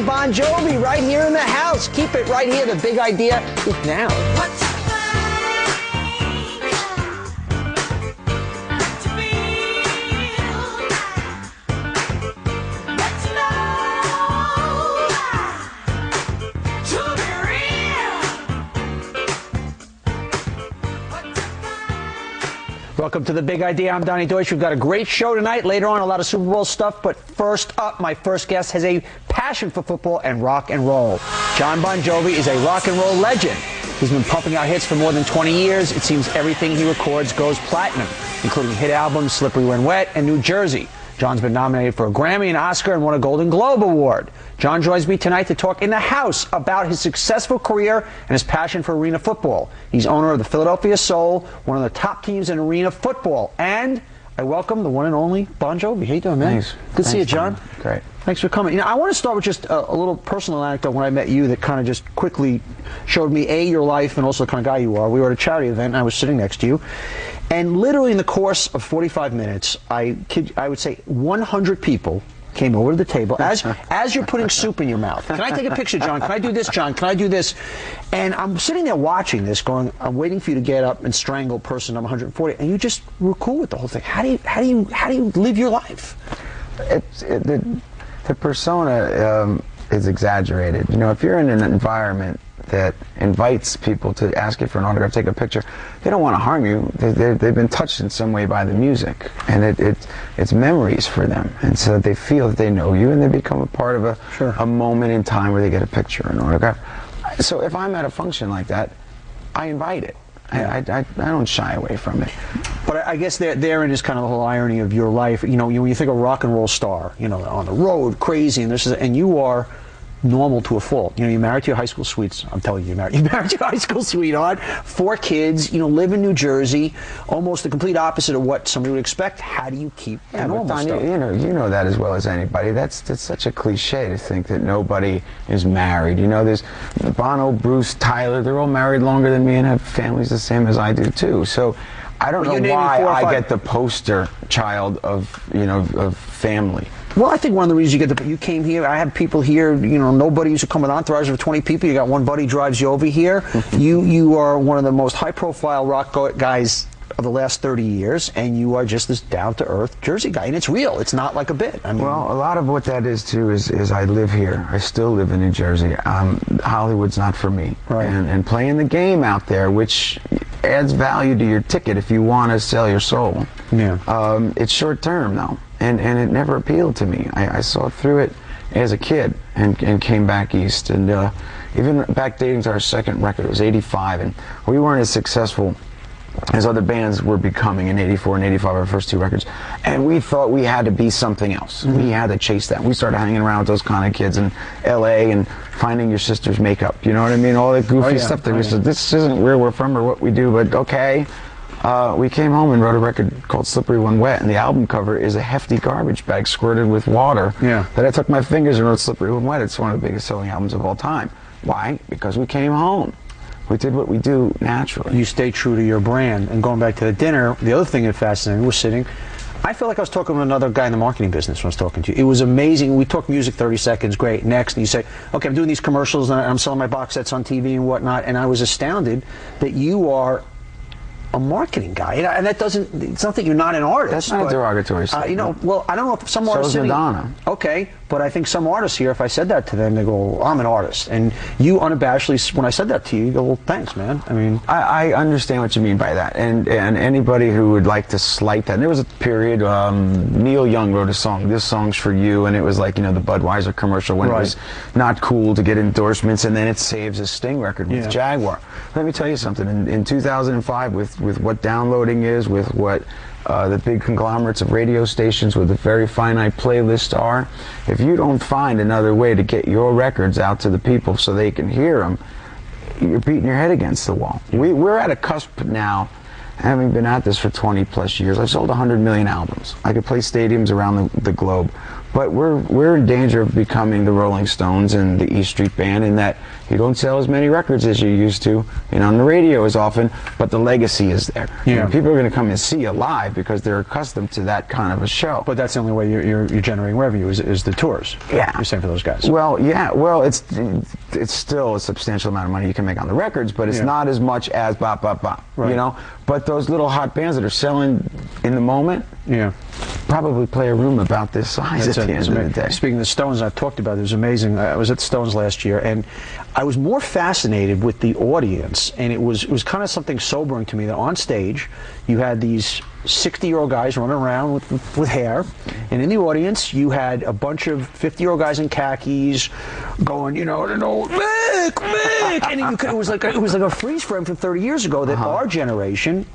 John Bon Jovi right here in the house. Keep it right here. The big idea is now. Welcome to The Big Idea. I'm Donnie Deutsch. We've got a great show tonight. Later on, a lot of Super Bowl stuff. But first up, my first guest has a passion for football and rock and roll. John Bon Jovi is a rock and roll legend. He's been pumping out hits for more than 20 years. It seems everything he records goes platinum, including hit albums Slippery When Wet and New Jersey. John's been nominated for a Grammy, an Oscar, and won a Golden Globe Award. John joins me tonight to talk in the house about his successful career and his passion for arena football. He's owner of the Philadelphia Soul, one of the top teams in arena football. And I welcome the one and only Bon Jovi. How you doing, man? Thanks. Good to see you, John. Great. Thanks for coming. You know, I want to start with just a little personal anecdote when I met you that kind of just quickly showed me, A, your life and also the kind of guy you are. We were at a charity event and I was sitting next to you. And literally in the course of 45 minutes, I would say 100 people came over to the table as you're putting soup in your mouth. Can I take a picture, John? Can I do this, John? Can I do this? And I'm sitting there watching this going, I'm waiting for you to get up and strangle person number 140, and you just were cool with the whole thing. How do you live your life? The persona is exaggerated. You know, if you're in an environment that invites people to ask you for an autograph, take a picture, they don't want to harm you. They've been touched in some way by the music, and it's memories for them, and so they feel that they know you, and they become a part of a moment in time where they get a picture, an autograph. So if I'm at a function like that, I invite it. I don't shy away from it. But I guess therein is kind of the whole irony of your life. You know, when you think of rock and roll star, you know, on the road, crazy, and you are normal to a fault. You know, you're married to your high school sweets. I'm telling you, you're married to your high school sweetheart, 4 kids, you know, live in New Jersey, almost the complete opposite of what somebody would expect. How do you keep the normal stuff? You know that as well as anybody. That's such a cliche to think that nobody is married. You know, there's Bono, Bruce, Tyler, they're all married longer than me and have families the same as I do too. So I don't know why I get the poster child of, you know, of family. Well, I think one of the reasons you came here, I have people here, you know, nobody used to come with entourage of 20 people. You got one buddy drives you over here. You are one of the most high-profile rock guys of the last 30 years, and you are just this down-to-earth Jersey guy, and it's real. It's not like a bit. I mean, well, a lot of what that is, too, is I live here. I still live in New Jersey. Hollywood's not for me. Right. And playing the game out there, which adds value to your ticket if you want to sell your soul. Yeah. It's short-term, though. And it never appealed to me. I saw through it as a kid and came back east. And even back dating to our second record, it was 85, and we weren't as successful as other bands were becoming in 84 and 85, our first 2 records. And we thought we had to be something else. We had to chase that. We started hanging around with those kind of kids in L.A. and finding your sister's makeup. You know what I mean? All that goofy stuff that we said, this isn't where we're from or what we do, but okay. We came home and wrote a record called Slippery When Wet, and the album cover is a hefty garbage bag squirted with water that I took my fingers and wrote Slippery When Wet. It's one of the biggest selling albums of all time. Why? Because we came home. We did what we do naturally. You stay true to your brand. And going back to the dinner, the other thing that fascinated me, we're sitting, I feel like I was talking with another guy in the marketing business when I was talking to you. It was amazing. We talked music 30 seconds, great, next, and you say, okay, I'm doing these commercials and I'm selling my box sets on TV and whatnot, and I was astounded that you are a marketing guy, and that doesn't, it's not that you're not an artist. That's not a derogatory statement. You know, well, I don't know if some artists... So is Madonna. Okay, but I think some artists here, if I said that to them, they go, well, I'm an artist. And you unabashedly, when I said that to you, you go, well, thanks, man. I mean... I understand what you mean by that, and anybody who would like to slight that, and there was a period, Neil Young wrote a song, This Song's For You, and it was like, you know, the Budweiser commercial when it was not cool to get endorsements, and then it saves a Sting record with Jaguar. Let me tell you something, in 2005, with what downloading is, with what the big conglomerates of radio stations with a very finite playlist are, if you don't find another way to get your records out to the people so they can hear them, you're beating your head against the wall. We're at a cusp now, having been at this for 20 plus years. I've sold 100 million albums. I could play stadiums around the globe. But we're in danger of becoming the Rolling Stones and the E Street Band in that you don't sell as many records as you used to, and on the radio as often, but the legacy is there. Yeah. And people are going to come and see you live because they're accustomed to that kind of a show. But that's the only way you're generating revenue is the tours. Yeah. You're saying for those guys. Well, yeah. Well, it's still a substantial amount of money you can make on the records, but it's not as much as bop, bop, bop, right. you know? But those little hot bands that are selling in the moment, probably play a room about this size at the end of the day. Speaking of the Stones, I've talked about it. It was amazing. I was at the Stones last year, and I was more fascinated with the audience, and it was kind of something sobering to me that on stage you had these 60-year-old guys running around with hair, and in the audience you had a bunch of 50-year-old guys in khakis going, you know, Mick, and it was like a freeze frame from 30 years ago that our generation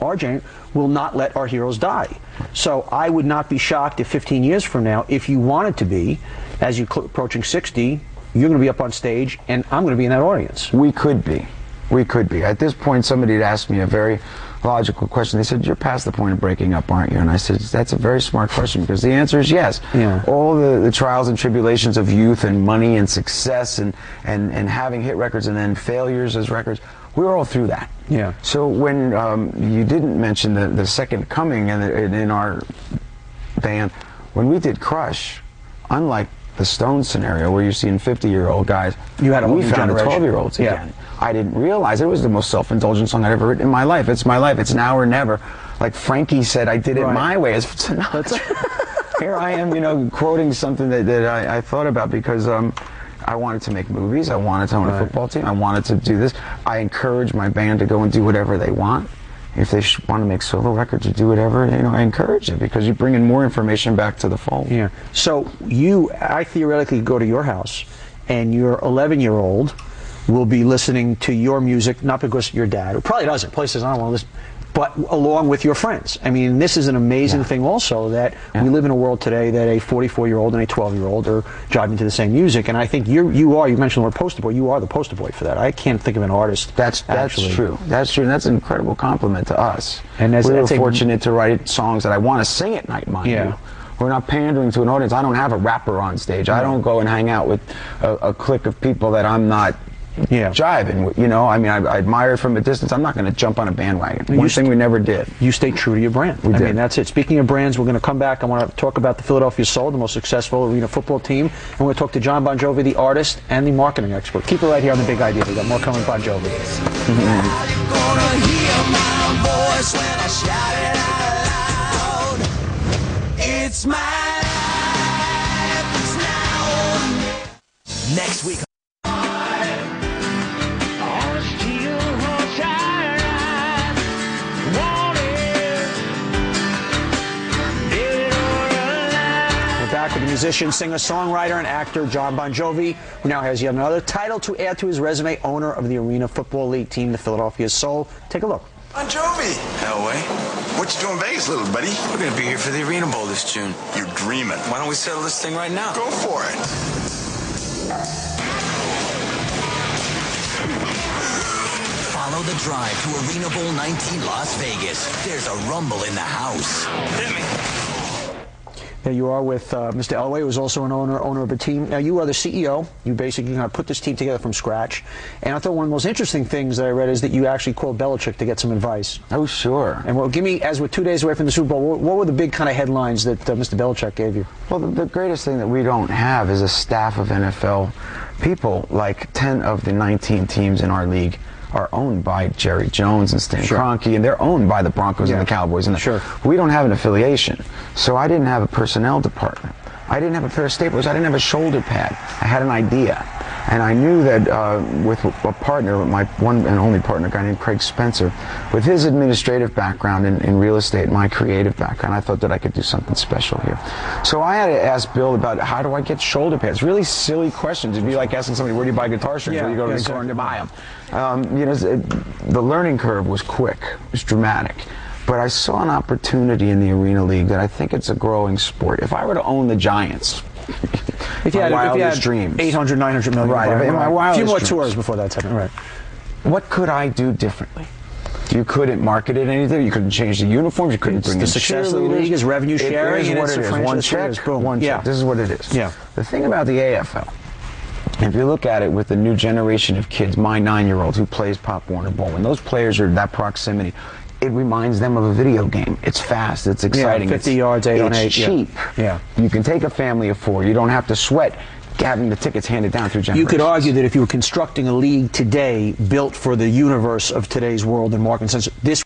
will not let our heroes die. So I would not be shocked if 15 years from now, if you wanted to be, as you're approaching 60, you're going to be up on stage, and I'm going to be in that audience. We could be. We could be. At this point, somebody had asked me a very logical question. They said, "You're past the point of breaking up, aren't you?" And I said, "That's a very smart question, because the answer is yes." Yeah. All the trials and tribulations of youth and money and success and having hit records and then failures as records, we were all through that. Yeah. So when you didn't mention the second coming in our band, when we did Crush, unlike the Stones scenario where you're seeing 50-year-old guys, we found the 12-year-olds again. I didn't realize it was the most self-indulgent song I'd ever written in my life. It's my life. It's now or never. Like Frankie said, I did it my way. It's not. Here I am, you know, quoting something that I thought about because I wanted to make movies. I wanted to own a football team. I wanted to do this. I encourage my band to go and do whatever they want. If they want to make solo records or do whatever, you know, I encourage it because you bring in more information back to the fold. Yeah. So I theoretically go to your house, and your 11-year-old will be listening to your music, not because your dad, who probably doesn't, probably says, I don't want to listen, but along with your friends. I mean, this is an amazing thing also, that we live in a world today that a 44-year-old and a 12-year-old are driving to the same music, and I think you mentioned the word poster boy, you are the poster boy for that. I can't think of an artist. That's true. That's true, and that's an incredible compliment to us. And we were fortunate to write songs that I want to sing at night, mind you. We're not pandering to an audience. I don't have a rapper on stage. I don't go and hang out with a clique of people that I'm not jiving with, you know. I mean, I admire it from a distance. I'm not going to jump on a bandwagon. One thing we never did. You stay true to your brand. I mean, that's it. Speaking of brands, we're going to come back. I want to talk about the Philadelphia Soul, the most successful arena football team. And we're going to talk to Jon Bon Jovi, the artist and the marketing expert. Keep it right here on The Big Idea. We've got more coming Bon Jovi. It's my life, it's now. Next week. With the musician, singer, songwriter, and actor Jon Bon Jovi, who now has yet another title to add to his resume, owner of the Arena Football League team, the Philadelphia Soul. Take a look. Bon Jovi! No way. What you doing in Vegas, little buddy? We're going to be here for the Arena Bowl this June. You're dreaming. Why don't we settle this thing right now? Go for it. Follow the drive to Arena Bowl 19 Las Vegas. There's a rumble in the house. Hit me. There you are with Mr. Elway, who is also an owner of a team. Now, you are the CEO. You basically kind of put this team together from scratch. And I thought one of the most interesting things that I read is that you actually called Belichick to get some advice. Oh, sure. And well, give me, as we're 2 days away from the Super Bowl, what were the big kind of headlines that Mr. Belichick gave you? Well, the greatest thing that we don't have is a staff of NFL people. Like 10 of the 19 teams in our league are owned by Jerry Jones and Stan Kroenke, and they're owned by the Broncos and the Cowboys. And we don't have an affiliation, so I didn't have a personnel department. I didn't have a pair of staples. I didn't have a shoulder pad. I had an idea. And I knew that with a partner, my one and only partner, a guy named Craig Spencer, with his administrative background in real estate and my creative background, I thought that I could do something special here. So I had to ask Bill about how do I get shoulder pads? Really silly questions. It'd be like asking somebody, where do you buy guitar strings? Where do you go to the store and buy them? You know, the learning curve was quick. It was dramatic. But I saw an opportunity in the Arena League that I think it's a growing sport. If I were to own the Giants, if you had dreams, 800, 900 million, in my a few more dreams. tours before that's happened, right? What could I do differently? You couldn't market it anything. You couldn't change the uniforms. You couldn't bring in the success of the cheerleaders. league is revenue sharing. It is and what it's it a is. franchise One check, players. Boom. one check. This is what it is. Yeah. The thing about the AFL, if you look at it with the new generation of kids, my 9-year-old who plays Pop Warner Bowl, when those players are that proximity, it reminds them of a video game. It's fast. It's exciting. 50 yards, 8 on 8. It's cheap. Yeah. You can take a family of 4. You don't have to sweat having the tickets handed down through generations. You could argue that if you were constructing a league today built for the universe of today's world and market sense, this